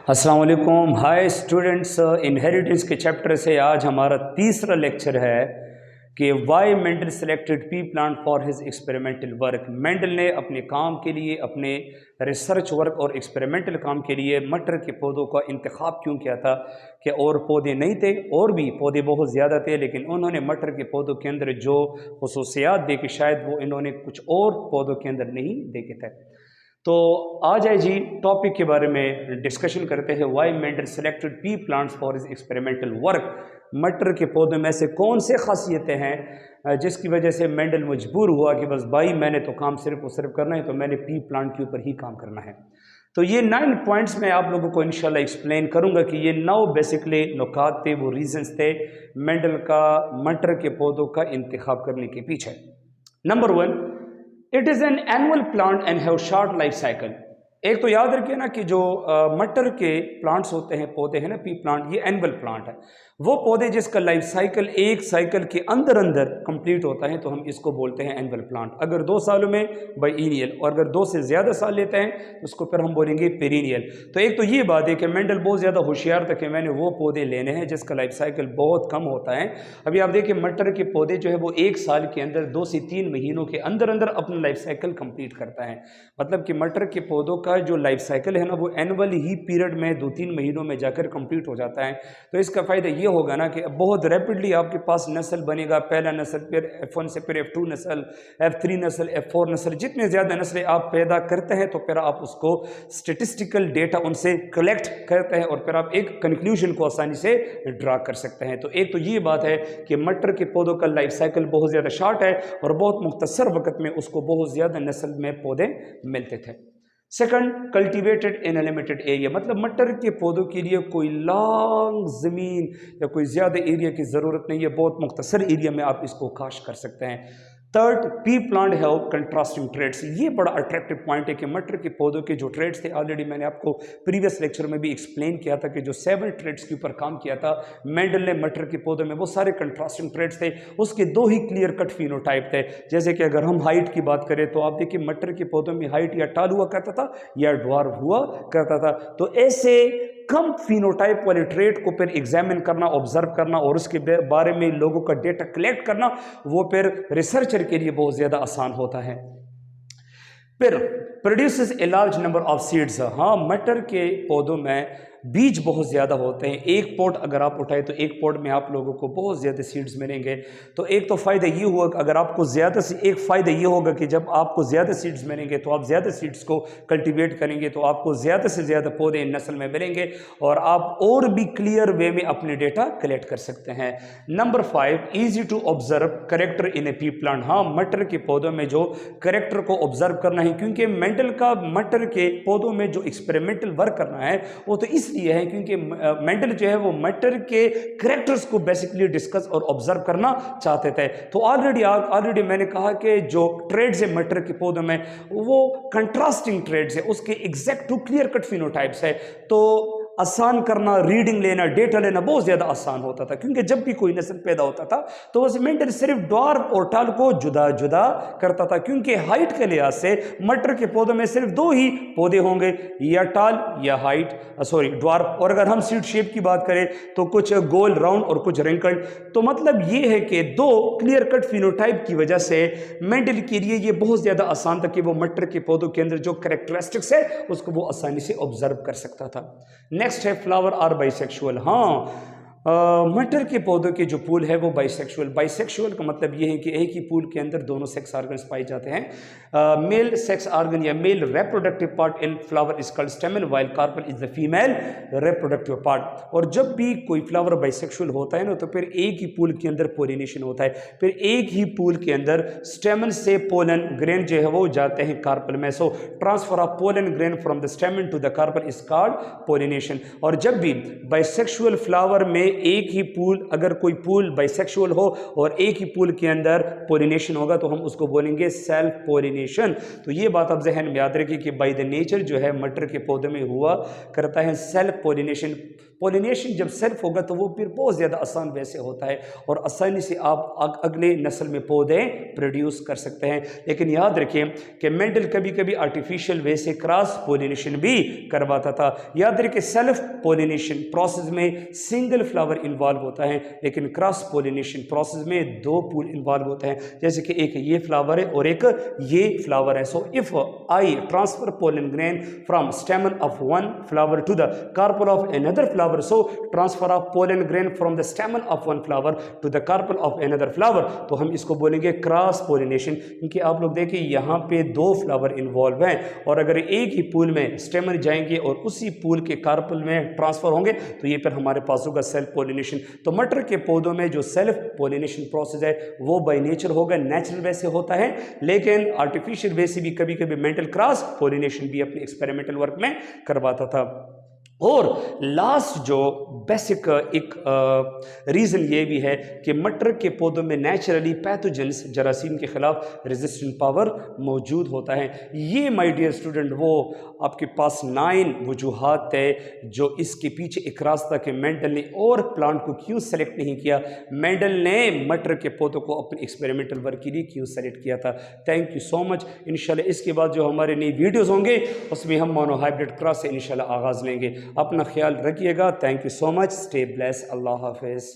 अस्सलाम वालेकुम। Hi students, inheritance के चैप्टर से आज हमारा तीसरा लेक्चर है कि why Mendel selected pea plant for his experimental work. Mendel ने अपने काम के लिए, अपने रिसर्च वर्क और एक्सपेरिमेंटल काम के लिए मटर के पौधों का इंतखाब क्यों किया था कि और पौधे नहीं थे, और भी पौधे बहुत ज़्यादा थे, लेकिन उन्होंने मटर के पौधों के अंदर जो खसूसियात देखे शायद वो इन्होंने कुछ और पौधों के अंदर नहीं देखे थे। तो आ जाए जी, टॉपिक के बारे में डिस्कशन करते हैं। Why Mendel selected pea plants for his experimental work. मटर के पौधों में से कौन से खासियतें हैं जिसकी वजह से मेंडल मजबूर हुआ कि बस भाई मैंने तो काम सिर्फ और सिर्फ करना है, तो मैंने पी प्लांट के ऊपर ही काम करना है। तो ये 9 पॉइंट्स मैं आप लोगों को इंशाल्लाह एक्सप्लेन करूंगा कि ये 9 बेसिकली नुकात थे, वो रीजंस थे मेंडल का मटर के पौधों का इंतखाब करने के पीछे। Number 1, it is an annual plant and have short life cycle. एक तो याद रखिए ना कि जो मटर के प्लांट्स होते हैं, पौधे हैं ना, पी प्लांट, ये एनुअल प्लांट है। वो पौधे जिसका लाइफ साइकिल एक साइकिल के अंदर अंदर कंप्लीट होता है, तो हम इसको बोलते हैं एनुअल प्लांट। अगर 2 सालों में बाइनियल, और अगर 2 से ज़्यादा साल लेते हैं तो उसको फिर हम बोलेंगे पेरिनियल। तो एक तो ये बात है कि मेंडल बहुत ज़्यादा होशियार था कि मैंने वो पौधे लेने हैं जिसका लाइफ साइकिल बहुत कम होता है। अभी आप देखिए मटर के पौधे जो है वो 1 साल के अंदर 2 से 3 महीनों के अंदर अंदर अपना लाइफ साइकिल कंप्लीट करता है। मतलब कि मटर के पौधों का जो लाइफ साइकिल है ना, वो एनुअल ही पीरियड में 2-3 महीनों में जाकर कंप्लीट हो जाता है। तो इसका फ़ायदा ये होगा ना कि बहुत रैपिडली आपके पास नस्ल बनेगा। पहला नस्ल, फिर F1 से फिर F2 नस्ल, F3 नस्ल, F4 नस्ल, जितने ज़्यादा नस्लें आप पैदा करते हैं तो फिर आप उसको स्टेटिस्टिकल डेटा उनसे कलेक्ट करते हैं और फिर आप एक कंक्लूजन को आसानी से ड्रा कर सकते हैं। तो एक तो ये बात है कि मटर के पौधों का लाइफ साइकिल बहुत ज़्यादा शॉर्ट है और बहुत मुख्तसर वक्त में उसको बहुत ज़्यादा नस्ल में पौधे मिलते थे। Second, cultivated in a limited area. मतलब मटर के पौधों के लिए कोई लॉन्ग ज़मीन या कोई ज़्यादा एरिया की ज़रूरत नहीं है, बहुत मुख्तसर एरिया में आप इसको काश्त कर सकते हैं। Third, pea plant have contrasting traits. ये बड़ा अट्रैक्टिव पॉइंट है कि मटर के पौधों के जो ट्रेड्स थे, ऑलरेडी मैंने आपको प्रीवियस लेक्चर में भी एक्सप्लेन किया था कि जो 7 ट्रेड्स के ऊपर काम किया था मेंडल ने मटर के पौधों में, वो सारे कंट्रास्टिंग ट्रेड्स थे। उसके 2 ही क्लियर कट फिनोटाइप थे। जैसे कि अगर हम हाइट की बात करें तो आप देखिए मटर के पौधों में हाइट या टाल हुआ करता था या ड्वार्फ हुआ करता था। तो ऐसे कम फिनोटाइप वाले ट्रेट को फिर एग्जामिन करना, ऑब्जर्व करना और उसके बारे में लोगों का डेटा कलेक्ट करना, वो फिर रिसर्चर के लिए बहुत ज़्यादा आसान होता है। फिर produces a large number of seeds. हाँ, मटर के पौधों में बीज बहुत ज़्यादा होते हैं। एक पॉट अगर आप उठाएं तो एक पॉट में आप लोगों को बहुत ज़्यादा सीड्स मिलेंगे। तो एक तो फ़ायदा ये हुआ कि अगर आपको ज़्यादा से, एक फ़ायदा ये होगा कि जब आपको ज़्यादा सीड्स मिलेंगे तो आप ज़्यादा सीड्स को कल्टीवेट करेंगे तो आपको ज़्यादा से ज़्यादा पौधे नस्ल में मिलेंगे और आप और भी क्लियर वे में अपने डेटा कलेक्ट कर सकते हैं। Number 5, easy to observe character in a pea plant. हाँ, मटर के पौधों में जो करेक्टर को ऑब्जर्व करना है, क्योंकि मेंडल का मटर के पौधों में जो एक्सपेरिमेंटल वर्क करना है वो तो इसलिए है क्योंकि मेंडल जो है वो मटर के करेक्टर्स को बेसिकली डिस्कस और ऑब्जर्व करना चाहते थे। तो ऑलरेडी मैंने कहा कि जो ट्रेड्स है मटर के पौधों में वो कंट्रास्टिंग ट्रेड्स है, उसके exact to clear cut phenotypes है। तो आसान करना, रीडिंग लेना, डेटा लेना बहुत ज़्यादा आसान होता था, क्योंकि जब भी कोई नस्ल पैदा होता था तो उस मेंडल सिर्फ ड्वार्फ और टाल को जुदा जुदा करता था, क्योंकि हाइट के लिहाज से मटर के पौधों में सिर्फ 2 ही पौधे होंगे, या टाल या ड्वार्फ। और अगर हम सीड शेप की बात करें तो कुछ गोल, राउंड और कुछ रिंकल्ड। तो मतलब ये है कि 2 क्लियर कट फिनोटाइप की वजह से मेंडल के लिए ये बहुत ज़्यादा आसान था कि वो मटर के पौधों के अंदर जो कैरेक्टरिस्टिक्स है उसको वो आसानी से ऑब्जर्व कर सकता था। नेक्स्ट है फ्लावर आर बाइसेक्सुअल। हाँ, मटर के पौधों के जो फूल है वो बाइसेक्सुअल का मतलब ये है कि एक ही फूल के अंदर दोनों सेक्स ऑर्गन्स पाए जाते हैं। मेल सेक्स ऑर्गन या male reproductive part in flower is called stamen, while carpel is the female reproductive part. और जब भी कोई फ्लावर बाइसेक्सुअल होता है ना, तो फिर एक ही फूल के अंदर पोलिनेशन होता है, फिर एक ही फूल के अंदर स्टेमन से पोलन ग्रेन जो है वो जाते हैं कार्पल में। So transfer of pollen grain from the stamen to the carpel is called pollination. और जब भी बाइसेक्सुअल फ्लावर में एक ही पूल, अगर कोई पूल बाइसेक्सुअल हो और एक ही पूल के अंदर पोलिनेशन होगा तो हम उसको बोलेंगे सेल्फ पोलिनेशन। तो ये बात आप जहन में याद रखिए कि बाय द नेचर जो है मटर के पौधे में हुआ करता है सेल्फ पोलिनेशन। पोलिनेशन जब सेल्फ होगा तो वो फिर बहुत ज़्यादा आसान वैसे होता है और आसानी से आप अगले नस्ल में पौधे प्रोड्यूस कर सकते हैं। लेकिन याद रखें कि मेंडल कभी कभी आर्टिफिशियल वे से क्रॉस पोलिनेशन भी करवाता था। याद रखें सेल्फ पोलिनेशन प्रोसेस में सिंगल फ्लावर इन्वॉल्व होता है, लेकिन क्रॉस पोलिनेशन प्रोसेस में दो पूल इन्वॉल्व होते हैं, जैसे कि एक ये फ्लावर है और एक ये फ्लावर है। So if I transfer pollen grain from stamen of one flower to the carpel of another flower, so transfer of pollen grain from the stamen of one flower to the carpel of another flower, तो हम इसको बोलेंगे cross pollination. क्योंकि आप लोग देखिए यहाँ पे दो फ्लावर इन्वॉल्व हैं और अगर एक ही पूल में स्टेमन जाएंगे और उसी पूल के कार्पल में ट्रांसफर होंगे तो ये फिर हमारे पास होगा सेल्फ पोलिनेशन। तो मटर के पौधों में जो सेल्फ पोलिनेशन प्रोसेस है वो बाय नेचर होगा, नेचुरल वे से होता है, लेकिन आर्टिफिशियल वे से भी कभी कभी मेंटल क्रॉस पोलिनेशन भी अपने एक्सपेरिमेंटल वर्क में करवाता था। और लास्ट जो बेसिक एक रीज़न ये भी है कि मटर के पौधों में नेचुरली पैथोजेंस जरासीम के ख़िलाफ़ रेजिस्टेंट पावर मौजूद होता है। ये माय डियर स्टूडेंट वो आपके पास 9 वजूहात है जो इसके पीछे एक रास्ता कि मेंडल ने और प्लांट को क्यों सेलेक्ट नहीं किया, मेंडल ने मटर के पौधों को अपने एक्सपेरिमेंटल वर्क के लिए क्यों सेलेक्ट किया था। Thank you so much. इंशाल्लाह इसके बाद जो हमारे नई वीडियोज़ होंगे उसमें हम मोनोहाइब्रिड क्रॉस से इंशाल्लाह आगाज़ लेंगे। अपना ख्याल रखिएगा। Thank you so much. Stay bless. Allah हाफिज़।